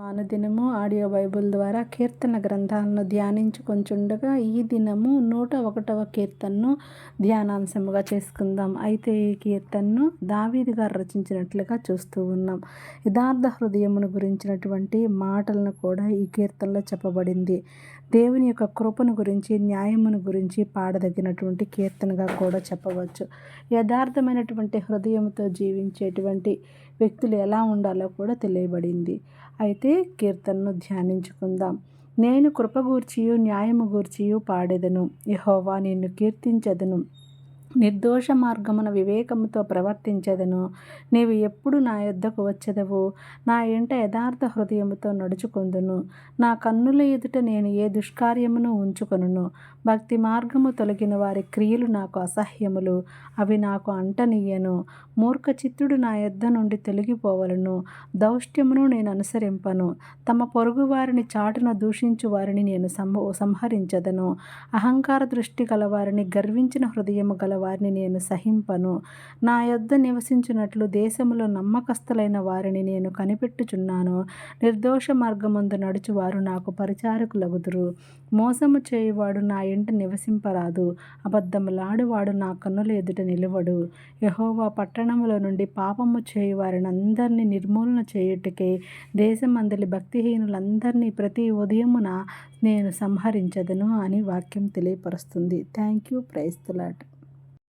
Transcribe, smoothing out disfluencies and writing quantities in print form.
అనుదినము audio Bible ద్వారా కీర్తన గ్రంథాలను ధ్యానించుకొంచుండగా ఈ దినము 101వ కీర్తనను ధ్యానాంశముగా చేసుకుందాం. అయితే ఈ కీర్తనను దావీదు గారు రచించినట్లుగా చూస్తూ ఉన్నాం. యథార్థ హృదయమును గురించినటువంటి మాటలను కూడా ఈ కీర్తనలో చెప్పబడింది. దేవుని యొక్క కృపను గురించి, న్యాయమును గురించి పాడదగినటువంటి కీర్తనగా కూడా చెప్పవచ్చు. యథార్థమైనటువంటి హృదయంతో జీవించేటువంటి వ్యక్తులు ఎలా ఉండాలో కూడా తెలియబడింది. అయితే కీర్తనను ధ్యానించుకుందాం. నేను కృప గూర్చియు న్యాయము గూర్చియు పాడెదను. యెహోవా నిన్ను కీర్తించెదను. నిర్దోష మార్గమున వివేకముతో ప్రవర్తించెదను. నీవు ఎప్పుడు నా యొద్దకు వచ్చెదవు? నా ఇంట యథార్థ హృదయముతో నడుచుకొందును. నా కన్నుల ఎదుట నేను ఏ దుష్కార్యమును ఉంచుకొనును. భక్తి మార్గము తొలగిన వారి క్రియలు నాకు అసహ్యములు, అవి నాకు అంటనియ్యను. మూర్ఖచిత్తుడు నా యొద్ద నుండి తొలగిపోవలను. దౌష్ట్యమును నేను అనుసరింపను. తమ పొరుగు వారిని చాటున దూషించు వారిని నేను సంహరించెదను. అహంకార దృష్టి గలవారిని, గర్వించిన హృదయము గలవారిని నేను సహింపను. నా యొద్ద నివసించున్నట్లు దేశములో నమ్మకస్తులైన వారిని నేను కనిపెట్టుచున్నాను. నిర్దోష మార్గమందు నడుచువారు నాకు పరిచారకులగుదురు. మోసము చేయువాడు నా ఇంట నివసింపరాదు. అబద్ధములాడువాడు నా కన్నుల ఎదుట నిలువడు. యెహోవా పట్టణములో నుండి పాపము చేయువారినందరినీ నిర్మూలన చేయుటకై దేశమందలి భక్తిహీనులందరినీ ప్రతి ఉదయమున నేను సంహరించెదను అని వాక్యం తెలియపరుస్తుంది. Thank you. Praise the lord.